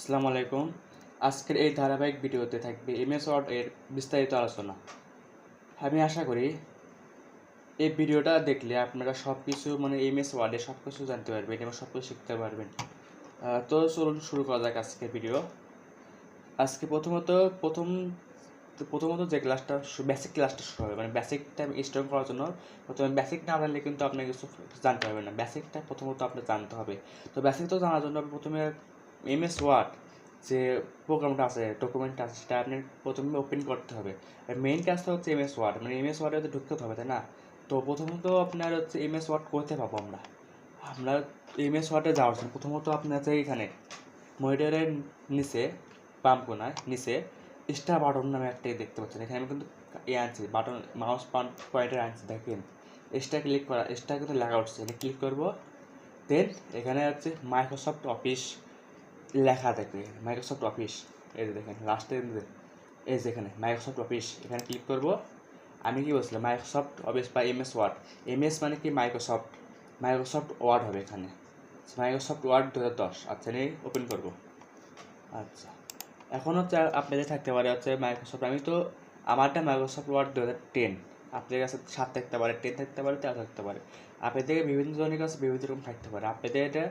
আসসালামু আলাইকুম। আজকের এই ধারাবাহিক ভিডিওতে থাকবে এমএস ওয়ার্ড এর বিস্তারিত আলোচনা। আমি আশা করি এই ভিডিওটা দেখলে আপনারা সব কিছু এমএস ওয়ার্ডে সব কিছু জানতে পারবেন এবং সব কিছু শিখতে পারবেন। তো চলুন শুরু করা যাক আজকের ভিডিও। আজকে প্রথমত যে ক্লাসটা বেসিক ক্লাসটা শুরু হবে, বেসিকটা স্ট্রং করার জন্য প্রথমে বেসিক না জানলে কিন্তু আপনি কিছু জানতে পারবেন না। বেসিকটা প্রথমত আপনার জানতে হবে। তো বেসিক তো জানার জন্য প্রথমে এমএস ওয়ার্ড যে প্রোগ্রামটা আছে, ডকুমেন্টটা আছে, সেটা আপনি প্রথমে ওপেন করতে হবে। মেইন কাজটা হচ্ছে এমএস ওয়ার্ড, এমএস ওয়ার্ডে ঢুকতে হবে, তাই না? তো প্রথমত আপনার হচ্ছে এমএস ওয়ার্ড করতে পাবো আমরা এমএস ওয়ার্ডে যাওয়ার জন্য প্রথমত আপনার যে এখানে মনিটরের নিচে বাম কোনায় নিচে স্টার বাটন নামে একটা দেখতে পাচ্ছেন। এখানে আমি কিন্তু আনছি বাটন, মাউস পয়েন্টার আনছি, দেখেন স্টার কিন্তু লেখা উঠছে। এটা ক্লিক করবো, দেন এখানে হচ্ছে মাইক্রোসফট অফিস লেখা থাকবে। মাইক্রোসফট অফিস, এই যে দেখেন লাস্টে এই যে এখানে মাইক্রোসফট অফিস, এখানে ক্লিক করব। আমি কি বলছিলাম, মাইক্রোসফট অফিস বা এমএস ওয়ার্ড। এমএস মানে কি মাইক্রোসফট ওয়ার্ড হবে এখানে, মাইক্রোসফট ওয়ার্ড 2010। আচ্ছা, নিয়ে ওপেন করব। আচ্ছা, এখন হচ্ছে আপনাদের থাকতে পারে হচ্ছে মাইক্রোসফট, আমারটা মাইক্রোসফট ওয়ার্ড 2010। আপনাদের কাছে 7 থাকতে পারে, 10 থাকতে পারে, 13 থাকতে পারে। আপনাদের বিভিন্ন জনের কাছে বিভিন্ন রকম থাকতে পারে। আপনাদের এটা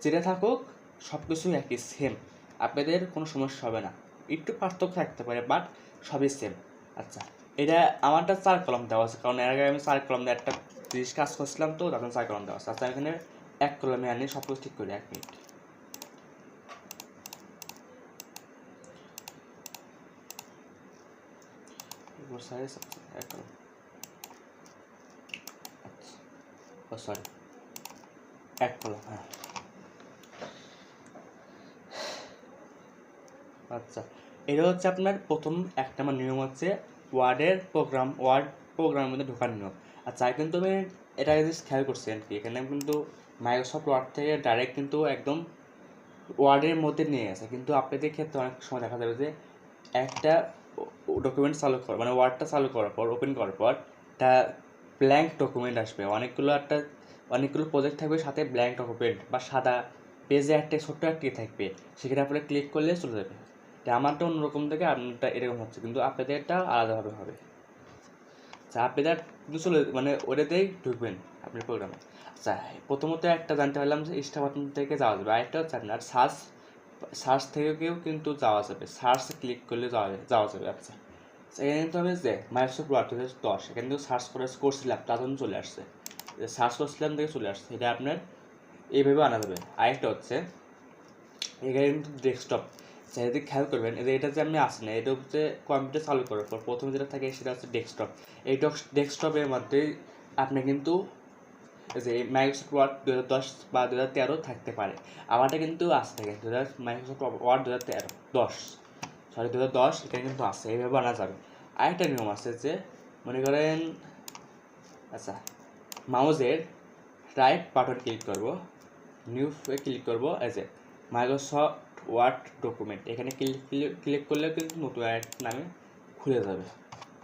যেটা থাকুক সব কিছুই একই সেম, আপনাদের কোনো সমস্যা হবে না। একটু পার্থক্য থাকতে পারে, বাট সবই সেম। আচ্ছা, এটা আমারটা 4 কলম দেওয়া আছে, কারণ এর আগে আমি 4 কলম দিয়ে একটা জিনিস কাজ করছিলাম, তো তখন 4 কলম দেওয়া আছে। আচ্ছা, এখানে 1 কলমে আনি সব কিছু ঠিক করি। 1 মিনিট। সরি, 1 কলম, হ্যাঁ। আচ্ছা, এটা হচ্ছে আপনার প্রথম একটা আমার নিয়ম হচ্ছে ওয়ার্ড প্রোগ্রামের মধ্যে ঢোকার নিয়ম। আচ্ছা, কিন্তু আমি এটা জিনিস খেয়াল করছি আর কি, এখানে কিন্তু মাইক্রোসফট ওয়ার্ড থেকে ডাইরেক্ট কিন্তু একদম ওয়ার্ডের মধ্যে নিয়ে গেছে। কিন্তু আপনাদের ক্ষেত্রে অনেক সময় দেখা যাবে যে একটা ডকুমেন্ট চালু কর ওয়ার্ডটা চালু করার পর, ওপেন করার পর একটা ব্ল্যাঙ্ক ডকুমেন্ট আসবে। অনেকগুলো প্রজেক্ট থাকবে, সাথে ব্ল্যাঙ্ক ডকুমেন্ট বা সাদা পেজে একটা ছোট্ট একটি থাকবে, সেখানে আপনি ক্লিক করলে চলে যাবে। আমারটা অন্যরকম থেকে আপনারটা এরকম হচ্ছে, কিন্তু আপনাদেরটা আলাদাভাবে হবে। আচ্ছা, আপনাদের কিন্তু ওটাতেই ঢুকবেন আপনি প্রোগ্রামে। আচ্ছা, প্রথমত একটা জানতে পারলাম যে স্টার বাটন থেকে যাওয়া যাবে। আরেকটা হচ্ছে আপনার সার্চ থেকেও কিন্তু যাওয়া যাবে, সার্চে ক্লিক করলে যাওয়া যাবে। আচ্ছা, এখানে কিন্তু আমি যে মাইক্রোসফট ওয়ার্ড 2010 এখানে কিন্তু সার্চ করছিলাম, তার জন্য চলে আসছে। সার্চ করছিলাম থেকে চলে আসছে। এটা আপনার এইভাবে আনা যাবে। আরেকটা হচ্ছে এখানে কিন্তু ডেস্কটপ, যদি খেয়াল করবেন এটা যে আপনি আসেন, এটা হচ্ছে কম্পিউটার চালু করার পর প্রথমে যেটা থাকে সেটা হচ্ছে ডেস্কটপ। এই ডেস্কটপের মধ্যে আপনি কিন্তু যে মাইক্রোসফট ওয়ার্ড 2010 বা 2013 থাকতে পারে। আমারটা কিন্তু আসতে থাকে মাইক্রোসফট ওয়ার্ড 2010, এটা কিন্তু আসছে, এইভাবে আনা যাবে। আরেকটা নিয়ম আছে যে মনে করেন, আচ্ছা, মাউসের রাইট বাটন ক্লিক করব, নিউ ক্লিক করব, এই যে মাইক্রোসফট ওয়ার্ড ডকুমেন্ট, এখানে ক্লিক করলে কিন্তু নতুন একটা নামে খুলে যাবে।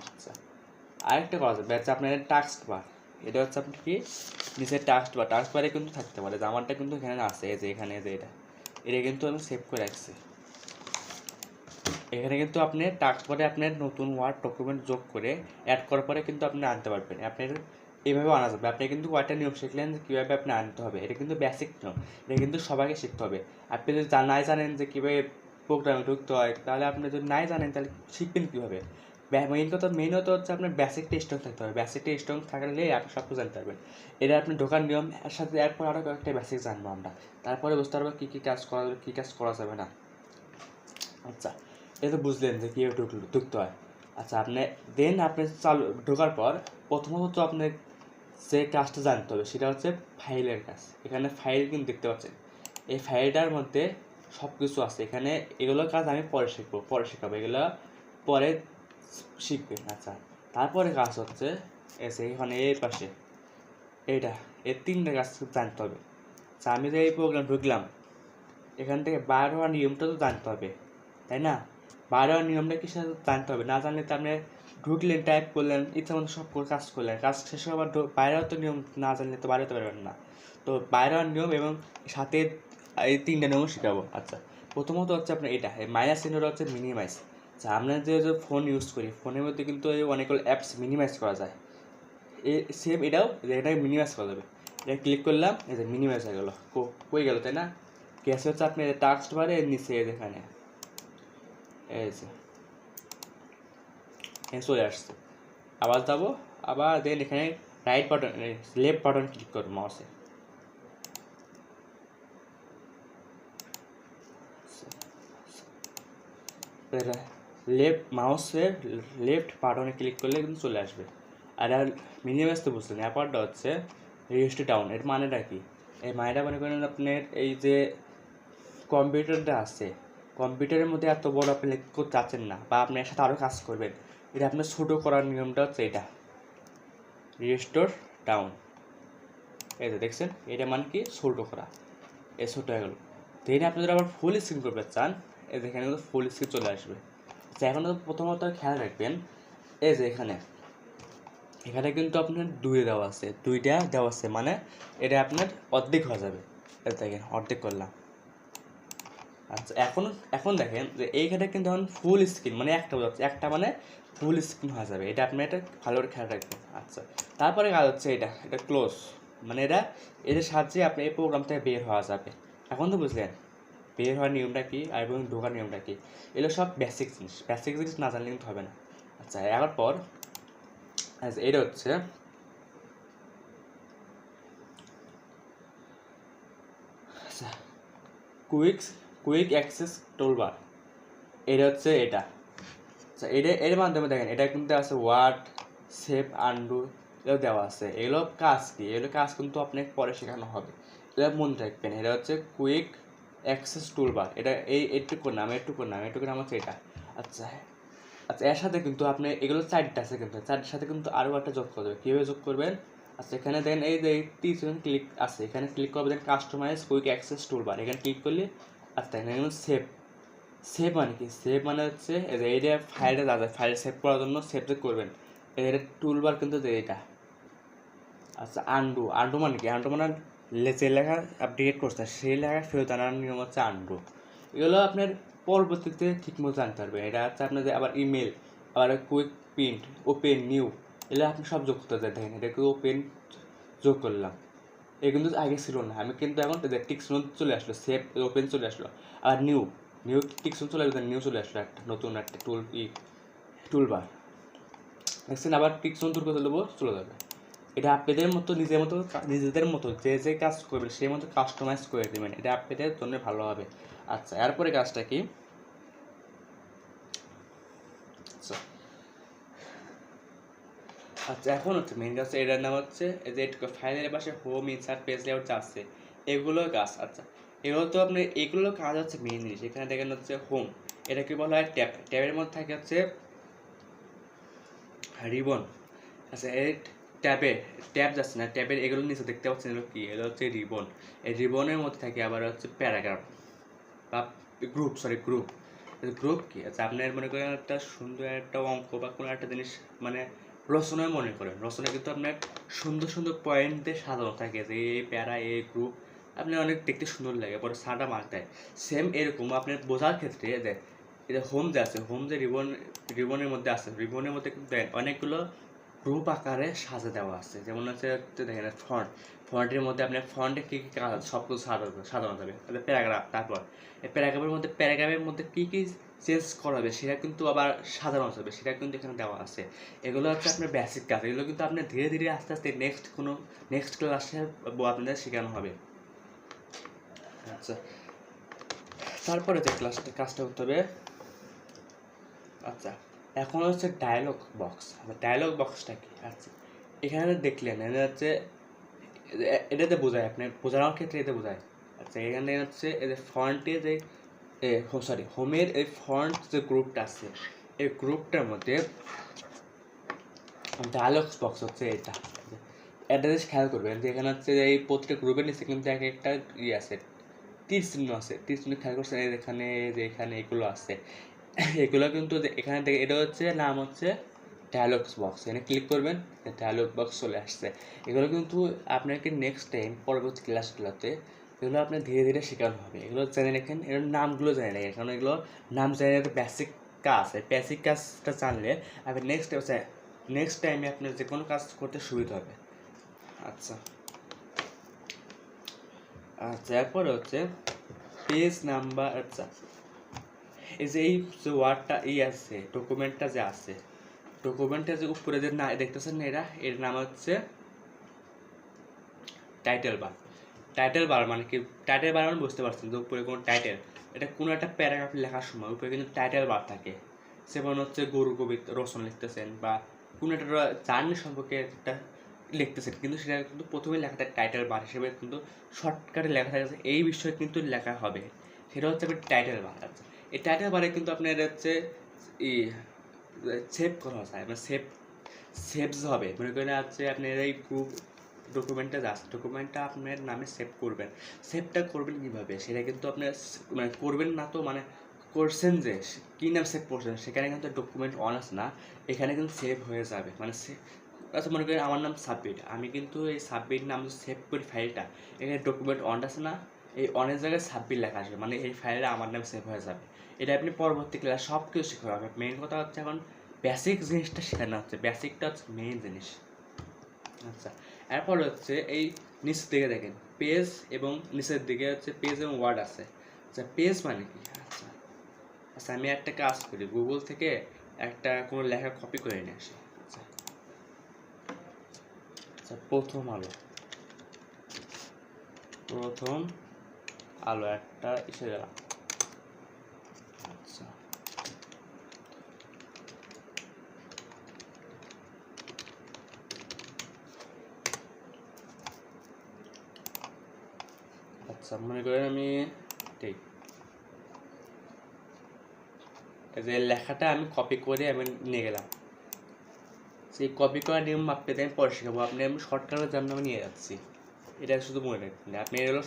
আচ্ছা, আরেকটা করা যাবে আচ্ছা, আপনার টাস্ক বার, এটা হচ্ছে আপনি কি নিচের টাস্ক বারে কিন্তু থাকতে পারে। আমারটা কিন্তু এখানে আছে, এই যে এখানে যে এটা কিন্তু আমি সেভ করে রাখছি। এখানে কিন্তু আপনি টাস্ক বারে আপনার নতুন ওয়ার্ড ডকুমেন্ট যোগ করে অ্যাড করার পরে কিন্তু আপনি আনতে পারবেন। আপনার এইভাবে আনা যাবে। আপনি কিন্তু কয়েকটা নিয়ম শিখলেন যে কীভাবে আপনি আনতে হবে। এটা কিন্তু বেসিক নিয়ম, এটা কিন্তু সবাইকে শিখতে হবে। আপনি যদি নাই জানেন যে কীভাবে প্রোগ্রামে ঢুকতে হয়, তাহলে আপনি যদি নাই জানেন তাহলে শিখবেন কীভাবে? মেইন হতে হচ্ছে আপনার বেসিকটা স্ট্রং থাকতে হবে। বেসিকটা স্ট্রং থাকলে আপনি সব কিছু জানতে পারবেন। এটা আপনি ঢোকার নিয়ম এর সাথে এরপর আরও কয়েকটা বেসিক জানবো আমরা, তারপরে বুঝতে পারবো কী কাজ করা যাবে, কী কাজ করা যাবে না। আচ্ছা, এটা তো বুঝলেন যে কীভাবে ঢুকতে হয়। আচ্ছা, আপনি ঢোকার পর প্রথমত আপনার যে কাজটা জানতে হবে সেটা হচ্ছে ফাইলের কাজ। এখানে ফাইল কিন্তু দেখতে পাচ্ছেন, এই ফাইলটার মধ্যে সব কিছু আছে। এখানে এগুলোর কাজ আমি পরে শেখাবো, এগুলো পরে শিখবেন। আচ্ছা, তারপরে কাজ হচ্ছে এখানে এই পাশে এই 3টে কাজ জানতে হবে। আচ্ছা, আমি যে এই প্রোগ্রাম ঢুকলাম, এখান থেকে বাইরে হওয়ার নিয়মটা তো জানতে হবে, তাই না? বাইরে হওয়ার নিয়মটা কি সেটা জানতে হবে। না জানলে তো আপনি ঢুকলেন, টাইপ করলেন, ইচ্ছা মতো সব কাজ করলেন, কাজ শেষে আবার বাইরে হওয়ার তো নিয়ম না জানলে তো বাইরে হতে পারবেন না। তো বাইরে হওয়ার নিয়ম এবং সাথে এই 3টে নিয়ম শেখাবো। আচ্ছা, প্রথমত হচ্ছে আপনার এটা মাইনাস চিহ্নটা হচ্ছে মিনিমাইজ। আচ্ছা, আমরা যে ফোন ইউজ করি ফোনের মধ্যে কিন্তু এই অনেকগুলো অ্যাপস মিনিমাইজ করা যায়, সেম এটাও এটাকে মিনিমাইজ করা যাবে। এটা ক্লিক করলাম, এই যে মিনিমাইজ হয়ে গেলো, হয়ে গেলো তাই না। গ্যাসে হচ্ছে আপনি টাস্ক বারে এর নিচে এখানে এই যে চলে আসছে। আবার যাবো, আবার দেন এখানে right button left button click করবো মাউসে। মাউসের লেফট বাটনে ক্লিক করলে কিন্তু চলে আসবে। আর মিনিমাইজ তো বুঝলেন, ব্যাপারটা হচ্ছে রেজিস্ট ডাউন, এর মানেটা কি? এই মানেটা মনে করেন আপনার এই যে কম্পিউটারটা আছে, কম্পিউটারের মধ্যে এত বড় আপনি করতে চাচ্ছেন না, বা আপনি এর সাথে আরও কাজ করবেন, এটা আপনার ছোটো করার নিয়মটা হচ্ছে এটা রিস্টোর ডাউন। এই যে দেখছেন, এটা মানে কি ছোটো করা, এই ছোটো হয়ে গেলো। দেন আপনি যদি আবার ফুল স্ক্রিন করতে চান, এই যে এখানে কিন্তু ফুল স্ক্রিন চলে আসবে। আচ্ছা, এখন তো প্রথমত খেয়াল রাখবেন, এই যে এখানে কিন্তু আপনার দুইটা দেওয়া আছে, মানে এটা আপনার অর্ধেক হয়ে যাবে। দেখেন অর্ধেক করলাম। আচ্ছা, এখন দেখেন যে এইখানে কিন্তু এখন ফুল স্ক্রিন মানে একটা বোঝাচ্ছে, একটা মানে ফুল স্ক্রিন হয়ে যাবে। এটা আপনি এটা ভালো করে খেয়াল রাখবেন। আচ্ছা, তারপরে কাজ হচ্ছে এটা ক্লোজ, মানে এদের সাহায্যে আপনি এই প্রোগ্রাম থেকে বের হওয়া যাবে। এখন তো বুঝলেন বের হওয়ার নিয়মটা কী আর এবং ঢোকার নিয়মটা কী, এগুলো সব বেসিক জিনিস না জানলে কিন্তু হবে না। আচ্ছা, এবার পর এটা হচ্ছে আচ্ছা কুইক অ্যাক্সেস টুলবার, এটা হচ্ছে এটা। আচ্ছা, এর মাধ্যমে দেখেন এটা কিন্তু আছে ওয়ার্ড, সেভ, আন্ডু, এগুলো দেওয়া আছে। এগুলো কাজ কি, এগুলো কাজ কিন্তু আপনাকে পরে শেখানো হবে, এগুলো মনে রাখবেন। এটা হচ্ছে কুইক অ্যাক্সেস টুলবার, এটা এইটুকু নাম হচ্ছে এটা। আচ্ছা আচ্ছা, এর সাথে কিন্তু আপনি এগুলো চারটা আছে, কিন্তু চারটার সাথে কিন্তু আরও একটা যোগ করবে। কীভাবে যোগ করবেন? আচ্ছা, এখানে দেখেন এই যে ক্লিক আছে, এখানে ক্লিক করবেন, দেন কাস্টমাইজ কুইক অ্যাক্সেস টুলবার, এখানে ক্লিক করলে আচ্ছা এখানে সেভ মানে কি, সেভ মানে হচ্ছে এইটা ফাইলটা যাবে, ফাইল সেভ করার জন্য সেভ যে করবেন এটা টুলবার কিন্তু এটা। আচ্ছা, আন্ডু মানে কি? আন্ডু মানে যে লেখা আপডেট করছে সেই লেখা ফেরত আনার নিয়ম হচ্ছে আন্ডু। এগুলো আপনার পরবর্তীতে ঠিকমতো জানতে পারবেন। এটা হচ্ছে আপনাদের আবার ইমেল, আবার কুইক প্রিন্ট, ওপেন, নিউ, এগুলো আপনি সব যোগ করতে দেখেন। এটাকে ওপেন যোগ করলাম, এ কিন্তু আগে ছিল না। আমি কিন্তু এখন টিকসন চলে আসলো, সেভ ওপেন চলে আসলো, আর নিউ টিকসন চলে আসলো, নিউ চলে আসলো একটা নতুন একটা টুলবার দেখছেন। আবার টিকসন দূর করে দেবো, চলে যাবে। এটা আপনাদের মতো নিজেদের মতো যে কাজ করবেন সেই মতো কাস্টমাইজ করে দেবেন, এটা আপনাদের জন্য ভালো হবে। আচ্ছা, এরপরে কাজটা কি? আচ্ছা, এখন হচ্ছে মেইন কাজ, এটার নাম হচ্ছে যে ফাইলের পাশে হোম, ইনসার্ট, পেজ লেআউট আছে, এগুলো কাজ। আচ্ছা, এগুলো তো আপনি এগুলো কাজ হচ্ছে মেইন জিনিস। এখানে দেখেন হচ্ছে হোম, এটাকে বলা হয় ট্যাবের মধ্যে থাকে হচ্ছে রিবন। আচ্ছা, এই ট্যাব যাচ্ছে না, ট্যাবের এগুলো নিচে দেখতে পাচ্ছেন, এগুলো কি? এগুলো হচ্ছে রিবন। এই রিবনের মধ্যে থাকে আবার হচ্ছে প্যারাগ্রাফ বা গ্রুপ কি? আচ্ছা, আপনার মনে করেন একটা সুন্দর একটা অঙ্ক বা কোনো একটা জিনিস, মানে রচনায় মনে করেন, রচনা কিন্তু আপনার সুন্দর সুন্দর পয়েন্ট দিয়ে সাজানো থাকে, যে এই প্যারা, এই গ্রুপ, আপনি অনেক দেখতে সুন্দর লাগে, পরে সাটা মার্ক দেয়। সেম এরকম আপনার বোঝার ক্ষেত্রে এটা হোম যে আছে, হোম যে রিবনের মধ্যে আছে, রিবনের মধ্যে কিন্তু অনেকগুলো গ্রুপ আকারে সাজা দেওয়া আছে। যেমন হচ্ছে দেখেন ফন্টের মধ্যে আপনার ফন্টে কী কী কাজ সব কিছু সাজানো যাবে। তাহলে তারপর এই প্যারাগ্রাফের মধ্যে কী কী চেঞ্জ করা হবে সেটা কিন্তু আবার সাজানো যাবে, সেটা কিন্তু এখানে দেওয়া আছে। এগুলো হচ্ছে আপনার বেসিক কাজ, এগুলো কিন্তু আপনার ধীরে ধীরে আস্তে আস্তে নেক্সট ক্লাসে আপনাদের শেখানো হবে। আচ্ছা, তারপরে যে কাজটা করতে হবে। আচ্ছা, এখন হচ্ছে ডায়লগ বক্স। ডায়লগ বক্সটা কি? আচ্ছা, এখানে দেখলেন এটা হচ্ছে এটাতে বোঝায়, আপনি বোঝানোর ক্ষেত্রে এতে বোঝায়। আচ্ছা, এখানে হচ্ছে এই যে ফন্টে যে হোমের এই ফন্ট যে গ্রুপটা আছে, এই গ্রুপটার মধ্যে ডায়লগ বক্স হচ্ছে এটা। একটা জিনিস খেয়াল করবেন যে এখানে হচ্ছে এই প্রতিটা গ্রুপের নিচে কিন্তু এক একটা আছে, তীর চিহ্ন আছে। তীর চিহ্ন খেয়াল করছেন এখানে, যে এখানে এগুলো আছে, এগুলো কিন্তু এখানে থেকে এটা হচ্ছে নাম হচ্ছে ডায়ালগ বক্স। এখানে ক্লিক করবেন, ডায়ালগ বক্স চলে আসছে। এগুলো কিন্তু আপনাকে নেক্সট টাইম পরবর্তী ক্লাসগুলোতে এগুলো আপনি ধীরে ধীরে শেখানো হবে। এগুলো জেনে রাখেন, এর নামগুলো জেনে রাখেন, কারণ এগুলো নাম জেনে রাখতে বেসিক কাজ, এই বেসিক কাজটা জানলে আপনি নেক্সট টাইমে আপনার যে কোনো কাজ করতে সুবিধা হবে। আচ্ছা আচ্ছা, এরপরে হচ্ছে পেজ নাম্বার। আচ্ছা, এই যে এই যে ওয়ার্ডটা আছে, ডকুমেন্টটা যে আছে, ডকুমেন্টের যে উপরে যে না দেখতেছেন না, এর নাম হচ্ছে টাইটেল বার। টাইটেল বার মানে কি? টাইটেল বার মানে বুঝতে পারছেন যে উপরে কোনো টাইটেল, এটা কোনো একটা প্যারাগ্রাফ লেখার সময় উপরে কিন্তু টাইটেল বার থাকে। যেমন হচ্ছে গরু কবিতা রচনা লিখতেছেন বা কোনো একটা জার্নি সম্পর্কে একটা লিখতেছেন, কিন্তু সেটা কিন্তু প্রথমে লেখাটা টাইটেল বার হিসেবে কিন্তু শর্টকাটে লেখা থাকে, এই বিষয়ে কিন্তু লেখা হবে, সেটা হচ্ছে টাইটেল বার। আচ্ছা, এই টাইটেল বারে কিন্তু আপনার হচ্ছে সেভ করা যায়, মানে সেভস হবে। মনে করেন হচ্ছে আপনার এই গ্রুপ ডকুমেন্টটা আছে, ডকুমেন্টটা আপনার নামে সেভ করবেন। সেভটা করবেন কীভাবে সেটা কিন্তু আপনার মানে করবেন না তো, মানে করছেন যে কী নাম সেভ করছেন সেখানে কিন্তু ডকুমেন্ট অন আছে না, এখানে কিন্তু সেভ হয়ে যাবে। মানে আচ্ছা, মনে করেন আমার নাম সাবমিট, আমি কিন্তু এই সাবমিট নাম সেভ করি ফাইলটা, এখানে ডকুমেন্ট অন আছে না, এই অনের জায়গায় সাবমিট লেখা আসবে, মানে এই ফাইলটা আমার নাম সেভ হয়ে যাবে। এটা আপনি পরবর্তী ক্লাস সব কিছু শেখা হবে। মেইন কথা হচ্ছে এখন বেসিক জিনিসটা শেখানো হচ্ছে, বেসিকটা হচ্ছে মেইন জিনিস। আচ্ছা, এরপর হচ্ছে এই নিচের দিকে দেখেন পেজ, এবং নিচের দিকে হচ্ছে পেজ এবং ওয়ার্ড আছে। আচ্ছা, পেজ মানে কি? আচ্ছা আচ্ছা, আমি একটা কাজ করি, গুগল থেকে একটা কোনো লেখা কপি করে নিয়ে আসি। আচ্ছা আচ্ছা, প্রথম আলো একটা এসে গেলাম। আচ্ছা আচ্ছা, মনে করেন আমি ঠিক যে লেখাটা আমি কপি করে আমি নিয়ে গেলাম, সেই কপি করা নিয়ম আপনাদের আমি পরে শেখাবো, আপনি আমি শর্টকাটের জন্য আমি নিয়ে যাচ্ছি, এটা শুধু মনে রাখবেন। আপনি এগুলো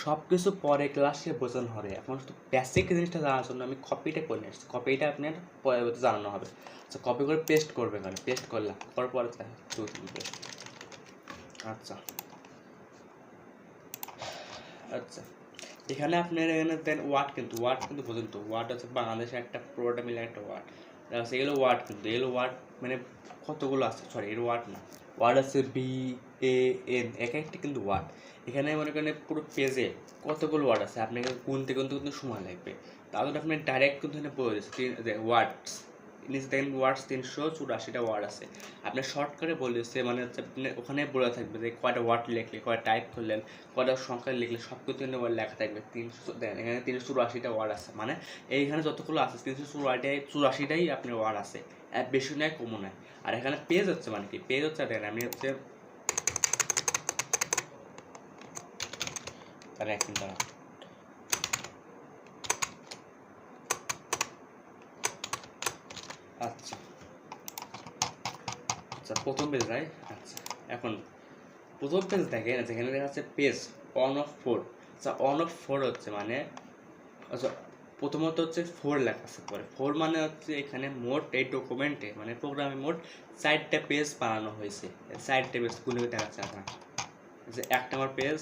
সব কিছু পরে ক্লাসে বোঝানো হবে, এখন শুধু বেসিক জিনিসটা জানার জন্য আমি কপিটা করে নিয়ে আসছি, কপিটা আপনার পরে জানানো হবে। আচ্ছা, কপি করে পেস্ট করবেন, মানে পেস্ট করলাম, করার পরে আচ্ছা আচ্ছা, এখানে আপনার এখানে দেন ওয়ার্ড কিন্তু বোঝেন তো, ওয়ার্ড হচ্ছে বাংলাদেশের একটা পুরোটা মিলে একটা ওয়ার্ড আছে, এগুলো ওয়ার্ড কিন্তু এগুলো ওয়ার্ড মানে কতগুলো আছে, সরি এর ওয়ার্ড না, ওয়ার্ড আছে BAN, এক একটা কিন্তু ওয়ার্ড। এখানে মনে করেন পুরো পেজে কতগুলো ওয়ার্ড আছে আপনাকে গুনতে কিন্তু সময় লাগবে, তাহলে আপনি ডাইরেক্ট কিন্তু এখানে বলে দিচ্ছে ওয়ার্ডস, নিচে দেখেন ওয়ার্ডস 384টা ওয়ার্ড আছে, আপনি শর্ট করে বলে দিচ্ছে, মানে হচ্ছে আপনি ওখানে বলে থাকবে যে কয়টা ওয়ার্ড লিখলে, কয়টা টাইপ করলেন, কয়টা সংখ্যা লিখলে, সব কিছু লেখা থাকবে। 300 দেখেন এখানে 384টা ওয়ার্ড আছে, মানে এইখানে যতগুলো আছে 384টাই আপনার ওয়ার্ড আছে, এক বেশি নয় কমও নয়। আর এখানে পেজ হচ্ছে মানে কি, পেজ হচ্ছে দেখেন আমি হচ্ছে তাহলে এক মিনিট দাঁড়ান। আচ্ছা আচ্ছা, প্রথম পেজ রাইট। আচ্ছা, এখন প্রথম পেজ দেখেন যেখানে লেখা আছে পেজ 1 of 4। আচ্ছা, 1 of 4 হচ্ছে মানে, আচ্ছা প্রথমত হচ্ছে 4 লেখা আছে, পরে 4 মানে হচ্ছে এখানে মোট এই ডকুমেন্টে মানে প্রোগ্রামে মোট 4টা পেজ বানানো হয়েছে, 4টা পেজ গুলো দেখাচ্ছে আপনার যে 1 নম্বর পেজ,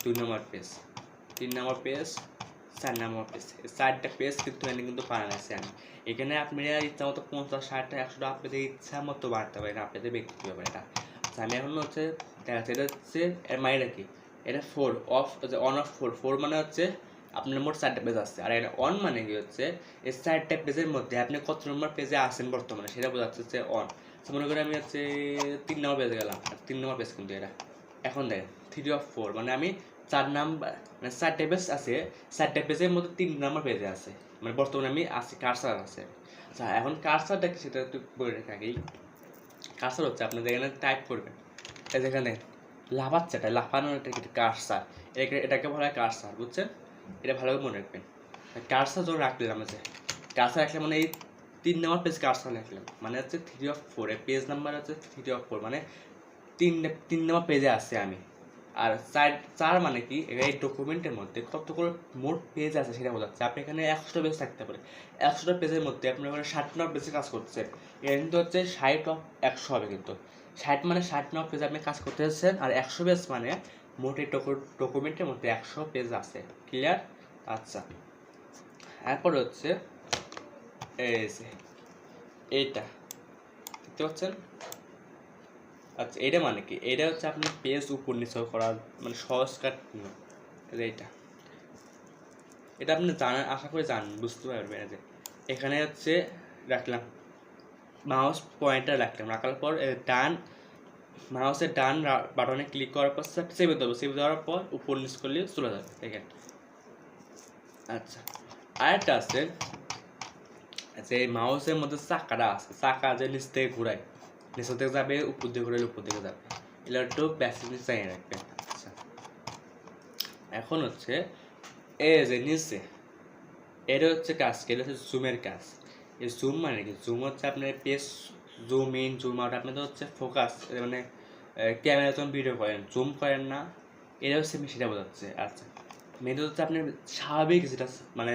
2 নম্বর পেজ, 3 নম্বর পেজ, 4 নম্বর পেজ, 4টা পেজ কিন্তু এখানে কিন্তু বানানো আছে। আমি এখানে আপনারা ইচ্ছা মতো 50, 60, 100টা আপনাদের ইচ্ছা মতো বানাতে পারেন, আপনাদের ব্যক্তিগত ব্যাপার এটা। আচ্ছা, আমি এখন হচ্ছে দেখাচ্ছি, এটা হচ্ছে এর মাইন্ডটা কি, এটা 4 অফ, অন অফ 4 মানে হচ্ছে আপনার মোট 4টা পেজ আছে, আর এটা অন মানে কি হচ্ছে এই 4টা পেজের মধ্যে আপনি কত নম্বর পেজে আছেন বর্তমানে সেটা বোঝাচ্ছে হচ্ছে অন। মনে করি আমি হচ্ছে 3 নম্বর পেজে গেলাম, 3 নম্বর পেজ কিন্তু এটা। এখন দেখেন 3 of 4 মানে আমি 4 নাম্বার, মানে 4টা পেজ আছে, 4টা পেজের মধ্যে 3 নম্বর পেজে আছে, মানে বর্তমানে আমি আছি, কার্সার আছে। আচ্ছা, এখন কার্সারটা কি সেটা একটু বলে রেখে আগেই, কার্সার হচ্ছে আপনাদের এখানে টাইপ করবেন, এই যেখানে লাফাচ্ছে, এটা লাফানোর একটা কার্সার, এটাকে বলা হয় কার্সার, বুঝছেন? এটা ভালোভাবে মনে রাখবেন। কার্সার যখন রাখলাম, আছে কার্সার রাখলে মানে এই 3 নম্বর পেজ কার্সার রাখলাম, মানে হচ্ছে 3 of 4, এই পেজ নাম্বার হচ্ছে 3 of 4, মানে 3 নম্বর পেজে আছে আমি। আর 4 মানে কি, এই ডকুমেন্টের মধ্যে কতগুলো মোট পেজ আছে সেটা বোঝাচ্ছে। আপনি এখানে 100টা পেজ থাকতে পারে, 100টা পেজের মধ্যে আপনি ওখানে 60 নম্বর পেজে কাজ করতেছেন, এটা কিন্তু হচ্ছে 60 of 100 হবে, কিন্তু 60 মানে 60 নম্বর পেজে আপনি কাজ করতে যাচ্ছেন, আর 100 পেজ মানে মোট এই ডকুমেন্টের মধ্যে 100 পেজ আছে। ক্লিয়ার? আচ্ছা, এরপর হচ্ছে এই যে এইটা দেখতে পাচ্ছেন। আচ্ছা, এটা মানে কি? এটা হচ্ছে আপনি পেজ উপর নিচে করার মানে সহজ কাট নিয়ম। এইটা এটা আপনি জানেন, আশা করি জানেন, বুঝতে পারবেন। যে এখানে হচ্ছে রাখলাম মাউস পয়েন্টার, রাখার পর ডান মাউসের ডান বাটনে ক্লিক করার পর সেভ দেবো। সেভ দেওয়ার পর উপর নিচ করলে চলে যাবে। দেখেন। আচ্ছা, আরেকটা আছে যে মাউসের মধ্যে চাকাটা আছে, চাকা যে নিচ থেকে ঘুরায়, নিচ থেকে যাবে, উপর দিকে ঘুরাইলে উপর দিকে যাবে। এগুলো একটু বেসিক চাইয়ে রাখবেন। আচ্ছা, এখন হচ্ছে এই যে নিচে এটা হচ্ছে কাজ, এটা হচ্ছে জুমের কাজ। এই জুম মানে কি? জুম হচ্ছে আপনার page zoom in zoom out, আপনাদের হচ্ছে ফোকাস, মানে ক্যামেরা যখন ভিডিও করেন জুম করেন না, এটা হচ্ছে সেটা বোঝাচ্ছে। আচ্ছা, মেন হচ্ছে আপনার স্বাভাবিক যেটা মানে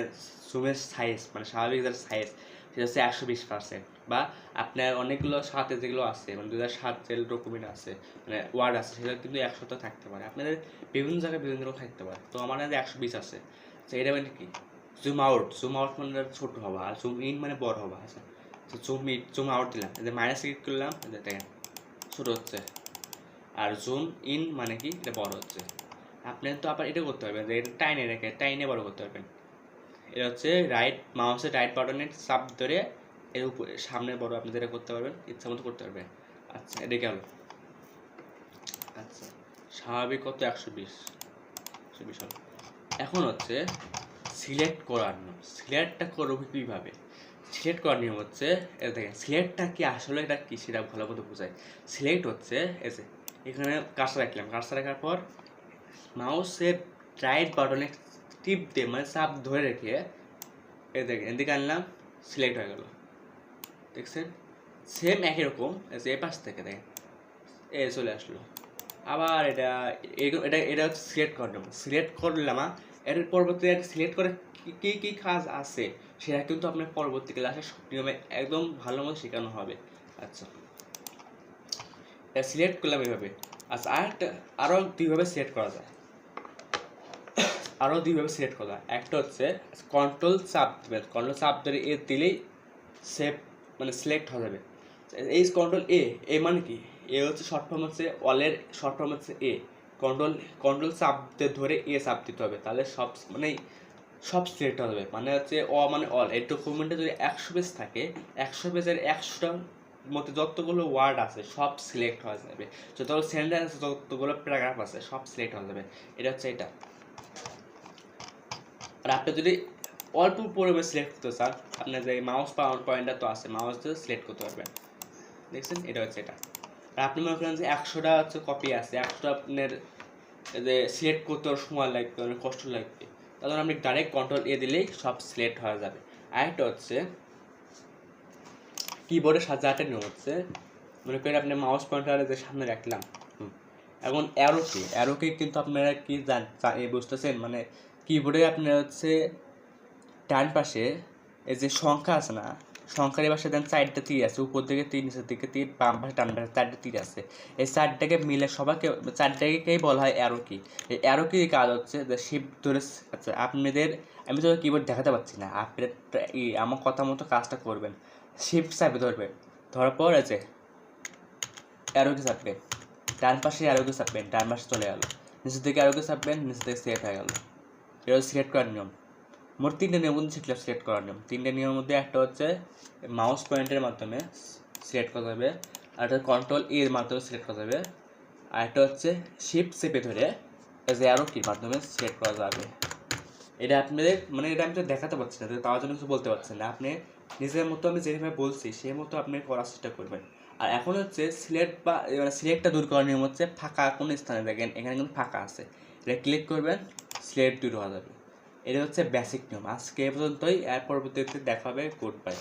জুমের সাইজ, মানে স্বাভাবিক যেটা সাইজ সেটা হচ্ছে 120%, বা আপনার অনেকগুলো সাথে যেগুলো আছে, মানে 2007 যে ডকুমেন্ট আছে, মানে ওয়ার্ড আছে, সেটা কিন্তু 100 থাকতে পারে, আপনাদের বিভিন্ন জায়গায় বিভিন্ন রকম থাকতে পারে। তো আমার 120 আছে। তো এটা মানে কি? জুম আউট মানে ছোট হওয়া, আর জুম ইন মানে বড় হওয়া। আচ্ছা, তো জুম আউট দিলাম, যে মাইনাস ক্লিক করলাম, দেখেন ছোট হচ্ছে। আর জুম ইন মানে কি? এটা বড় হচ্ছে। আপনি তো আবার এটা করতে পারবেন যে এটা টাইনে বড় করতে পারবেন। এটা হচ্ছে মাউসের রাইট বাটনের চাপ ধরে এর উপরে সামনে বড় আপনি যেটা করতে পারবেন, ইচ্ছা মতো করতে পারবেন। আচ্ছা, এটা গেল। আচ্ছা, স্বাভাবিক কত? 120 হল। এখন হচ্ছে সিলেক্ট করার নিয়ম। সিলেক্টটা করবো কীভাবে? সিলেক্ট করার নিয়ম হচ্ছে দেখেন, সিলেক্টটা কি আসলে এটা কি সেটা ভালো মতো বোঝায়। সিলেক্ট হচ্ছে এই যে এখানে কার্সর রাখলাম, কার্সর রাখার পর মাউসের রাইট বাটনে টিপ দিয়ে মানে চাপ ধরে রেখে এই দেখেন এদিকে আনলাম, সিলেক্ট হয়ে গেল। দেখছেন? সেম একই রকম এ পাশ থেকে দেখেন এ চলে আসলো। আবার এটা এটা এটা হচ্ছে সিলেক্ট করার নিয়ম। সিলেক্ট করলাম, এর পরবর্তী সিলেক্ট করে কী কী কাজ আছে সেটা কিন্তু আপনার পরবর্তী ক্লাসে নিয়মে একদম ভালো মতো শেখানো হবে। আচ্ছা, সিলেক্ট করলাম এভাবে। আচ্ছা, আরও দুইভাবে সিলেক্ট করা যায়। সিলেক্ট করা যায়। একটা হচ্ছে কন্ট্রোল চাপ দেবেন, কন্ট্রোল চাপ ধরে এ দিলেই সেভ মানে সিলেক্ট হয়ে যাবে। এই কন্ট্রোল এ মানে কি? এ হচ্ছে শর্ট ফর্ম, হচ্ছে অলের শর্ট ফর্ম হচ্ছে এ। কন্ট্রোল চাপ ধরে এ চাপ দিতে হবে, তাহলে সব সিলেক্ট হয়ে যাবে। মানে হচ্ছে মানে অল। এই ডকুমেন্টে যদি 100 পেজ থাকে, 100 পেজের 100টার মধ্যে যতগুলো ওয়ার্ড আছে সব সিলেক্ট হয়ে যাবে, যতগুলো সেন্টেন্স আছে, যতগুলো প্যারাগ্রাফ আছে সব সিলেক্ট হয়ে যাবে। এটা হচ্ছে এটা। আর আপনি যদি অল্প পরিমাণে সিলেক্ট করতে চান, আপনার যে মাউস পয়েন্টার তো আছে, মাউস দিয়ে সিলেক্ট করতে পারবেন। দেখছেন? এটা হচ্ছে এটা। আর আপনি মনে করেন যে 100টা হচ্ছে কপি আছে, 100টা আপনার যে সিলেক্ট করতে সময় লাগবে, অনেক কষ্ট লাগবে, তখন আপনি ডাইরেক্ট কন্ট্রোল এ দিলেই সব সিলেক্ট হয়ে যাবে। আরেকটা হচ্ছে কিবোর্ডের সাথে নিয়ম হচ্ছে, মনে করেন আপনি মাউস পয়েন্টারে যে সামনে রাখলাম, এখন অ্যারোকে কিন্তু আপনারা কি বুঝতেছেন? মানে কিবোর্ডে আপনার হচ্ছে ডান পাশে এই যে সংখ্যা আছে না, সংখ্যার পাশে দেন 4টা তীর আছে, উপর দিকে তীর, নিচের দিকে তীর, বাম পাশে ডান পাশে 4টা তীর আছে। এই 4টাকে মিলে সবাইকে 4টাকেই বলা হয় অ্যারো কি। এই অ্যারো কি কাজ হচ্ছে যে শিফট ধরে। আচ্ছা, আপনাদের আমি তো কিবোর্ড দেখাতে পারছি না, আপনার আমার কথা মতো কাজটা করবেন। শিফট চাপে ধরবেন, ধরার পর আছে অ্যারো কি চাপবেন, ডান পাশে অ্যারো কি চাপবেন, ডান পাশে চলে গেল। নিচের দিকে অ্যারো কি চাপবেন, নিচের দিকে সিলেক্ট হয়ে গেল। এটা সিলেক্ট করার নিয়ম। মোট 3টে নিয়ম কিন্তু সিলেক্ট করার নিয়ম। 3টে নিয়মের মধ্যে একটা হচ্ছে মাউস পয়েন্টের মাধ্যমে সিলেক্ট করা যাবে, আর একটা কন্ট্রোল এর মাধ্যমে সিলেক্ট করা যাবে, আর একটা হচ্ছে শিফট চেপে ধরে এজ অ্যারো কির মাধ্যমে সিলেক্ট করা যাবে। এটা আপনাদের মানে এটা আমি তো দেখাতে পারছি না, তার জন্য কিছু বলতে পারছেন না। আপনি নিজের মতো আমি যেভাবে বলছি সেই মতো আপনি করার চেষ্টা করবেন। আর এখন হচ্ছে সিলেক্টটা দূর করার নিয়ম হচ্ছে ফাঁকা কোনো স্থানে দেখেন এখানে কিন্তু ফাঁকা আছে, এটা ক্লিক করবেন, সিলেক্ট দূর হওয়া যাবে। এটা হচ্ছে বেসিক নিয়ম। আজকে এ পর্যন্তই, এর পরবর্তীতে দেখা হবে। Good bye.